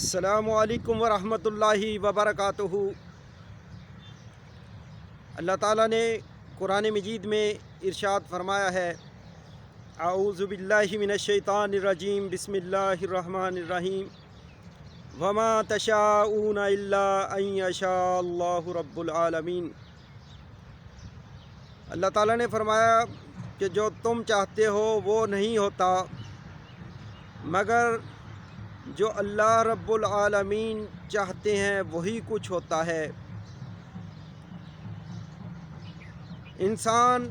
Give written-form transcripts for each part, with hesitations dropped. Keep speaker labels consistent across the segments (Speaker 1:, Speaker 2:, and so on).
Speaker 1: السلام علیکم ورحمۃ اللہ وبرکاتہ۔ اللہ تعالیٰ نے قرآن مجید میں ارشاد فرمایا ہے، اعوذ باللہ من الشیطان الرجیم، بسم اللہ الرحمن الرحیم، وما تشاءون الا ان یشاء اللہ رب العالمین۔ اللہ تعالیٰ نے فرمایا کہ جو تم چاہتے ہو وہ نہیں ہوتا مگر جو اللہ رب العالمین چاہتے ہیں وہی کچھ ہوتا ہے۔ انسان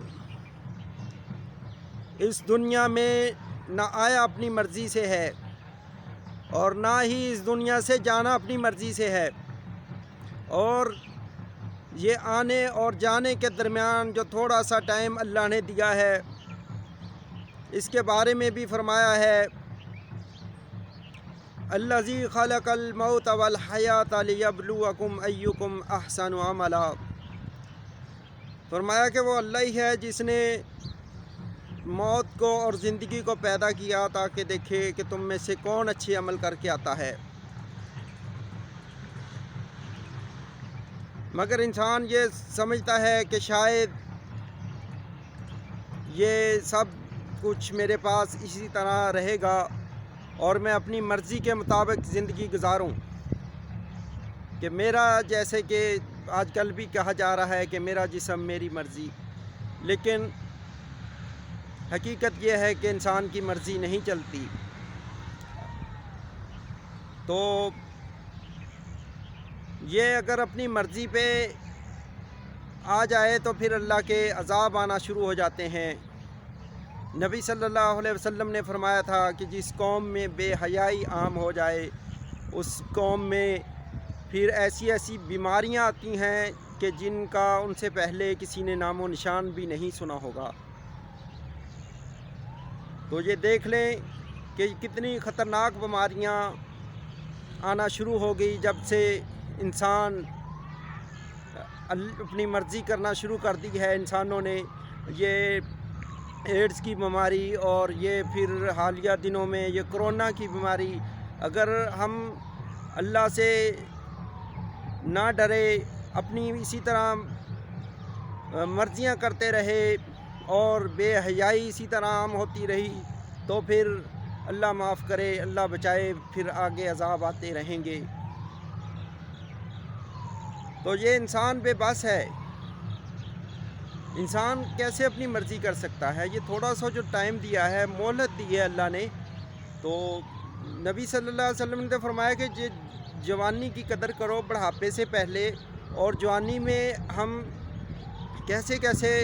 Speaker 1: اس دنیا میں نہ آیا اپنی مرضی سے ہے اور نہ ہی اس دنیا سے جانا اپنی مرضی سے ہے، اور یہ آنے اور جانے کے درمیان جو تھوڑا سا ٹائم اللہ نے دیا ہے، اس کے بارے میں بھی فرمایا ہے، الذی خلق الموت والحیات لیبلوکم ایکم احسن عملا۔ فرمایا کہ وہ اللہ ہی ہے جس نے موت کو اور زندگی کو پیدا کیا تاکہ دیکھے کہ تم میں سے کون اچھے عمل کر کے آتا ہے۔ مگر انسان یہ سمجھتا ہے کہ شاید یہ سب کچھ میرے پاس اسی طرح رہے گا اور میں اپنی مرضی کے مطابق زندگی گزاروں، کہ میرا، جیسے کہ آج کل بھی کہا جا رہا ہے کہ میرا جسم میری مرضی، لیکن حقیقت یہ ہے کہ انسان کی مرضی نہیں چلتی۔ تو یہ اگر اپنی مرضی پہ آ جائے تو پھر اللہ کے عذاب آنا شروع ہو جاتے ہیں۔ نبی صلی اللہ علیہ وسلم نے فرمایا تھا کہ جس قوم میں بے حیائی عام ہو جائے اس قوم میں پھر ایسی ایسی بیماریاں آتی ہیں کہ جن کا ان سے پہلے کسی نے نام و نشان بھی نہیں سنا ہوگا۔ تو یہ دیکھ لیں کہ کتنی خطرناک بیماریاں آنا شروع ہو گئی جب سے انسان اپنی مرضی کرنا شروع کر دی ہے انسانوں نے۔ یہ ایڈز کی بیماری اور یہ پھر حالیہ دنوں میں یہ کرونا کی بیماری، اگر ہم اللہ سے نہ ڈرے، اپنی اسی طرح مرضیاں کرتے رہے اور بے حیائی اسی طرح عام ہوتی رہی تو پھر اللہ معاف کرے، اللہ بچائے، پھر آگے عذاب آتے رہیں گے۔ تو یہ انسان بے بس ہے۔ انسان کیسے اپنی مرضی کر سکتا ہے؟ یہ تھوڑا سا جو ٹائم دیا ہے، مہلت دی ہے اللہ نے، تو نبی صلی اللہ علیہ وسلم نے فرمایا کہ جوانی کی قدر کرو بڑھاپے سے پہلے، اور جوانی میں ہم کیسے کیسے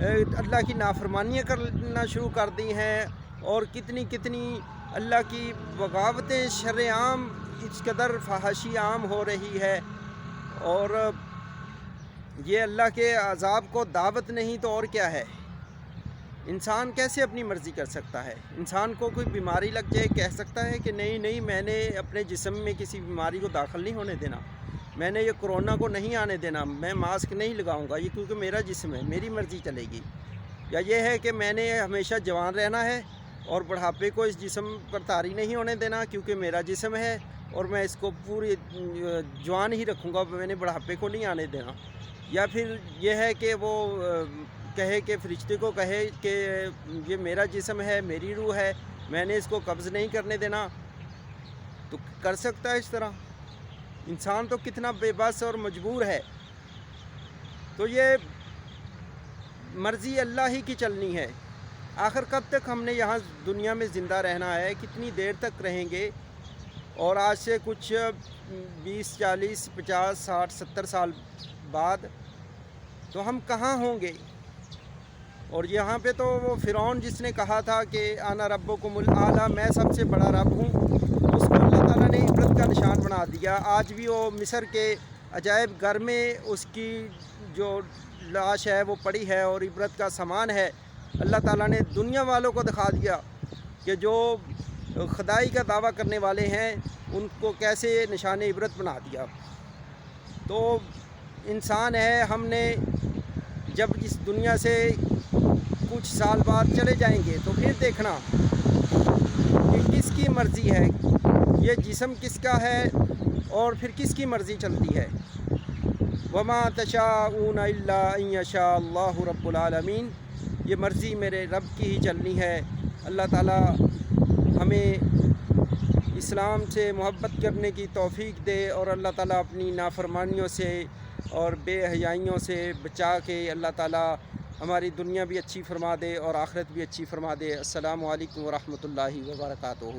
Speaker 1: اللہ کی نافرمانیاں کرنا شروع کر دی ہیں، اور کتنی کتنی اللہ کی بغاوتیں شر عام، اس قدر فحاشی عام ہو رہی ہے، اور یہ اللہ کے عذاب کو دعوت نہیں تو اور کیا ہے؟ انسان کیسے اپنی مرضی کر سکتا ہے؟ انسان کو کوئی بیماری لگ جائے کہہ سکتا ہے کہ نہیں میں نے اپنے جسم میں کسی بیماری کو داخل نہیں ہونے دینا، میں نے یہ کرونا کو نہیں آنے دینا، میں ماسک نہیں لگاؤں گا، یہ کیونکہ میرا جسم ہے، میری مرضی چلے گی؟ یا یہ ہے کہ میں نے ہمیشہ جوان رہنا ہے اور بڑھاپے کو اس جسم پر طاری نہیں ہونے دینا کیونکہ میرا جسم ہے اور میں اس کو پوری جوان ہی رکھوں گا، میں نے بڑھاپے کو نہیں آنے دینا؟ یا پھر یہ ہے کہ وہ کہے کہ فرشتے کو کہے کہ یہ میرا جسم ہے، میری روح ہے، میں نے اس کو قبض نہیں کرنے دینا؟ تو کر سکتا ہے اس طرح؟ انسان تو کتنا بے بس اور مجبور ہے۔ تو یہ مرضی اللہ ہی کی چلنی ہے۔ آخر کب تک ہم نے یہاں دنیا میں زندہ رہنا ہے؟ کتنی دیر تک رہیں گے؟ اور آج سے کچھ 20 40 50 60 70 سال بعد تو ہم کہاں ہوں گے؟ اور یہاں پہ تو وہ فرعون جس نے کہا تھا کہ انا ربکم الاعلی، میں سب سے بڑا رب ہوں، اس کو اللہ تعالیٰ نے عبرت کا نشان بنا دیا۔ آج بھی وہ مصر کے عجائب گھر میں اس کی جو لاش ہے وہ پڑی ہے اور عبرت کا سامان ہے۔ اللہ تعالیٰ نے دنیا والوں کو دکھا دیا کہ جو خدائی کا دعویٰ کرنے والے ہیں ان کو کیسے نشان عبرت بنا دیا۔ تو انسان ہے، ہم نے جب اس دنیا سے کچھ سال بعد چلے جائیں گے تو پھر دیکھنا کہ کس کی مرضی ہے یہ جسم کس کا ہے اور پھر کس کی مرضی چلتی ہے؟ وما تشاءون الا ان یشاء اللہ رب العالمین، یہ مرضی میرے رب کی ہی چلنی ہے۔ اللہ تعالیٰ ہمیں اسلام سے محبت کرنے کی توفیق دے، اور اللہ تعالیٰ اپنی نافرمانیوں سے اور بے حیائیوں سے بچا کے اللہ تعالیٰ ہماری دنیا بھی اچھی فرما دے اور آخرت بھی اچھی فرما دے۔ السلام علیکم ورحمۃ اللہ وبرکاتہ۔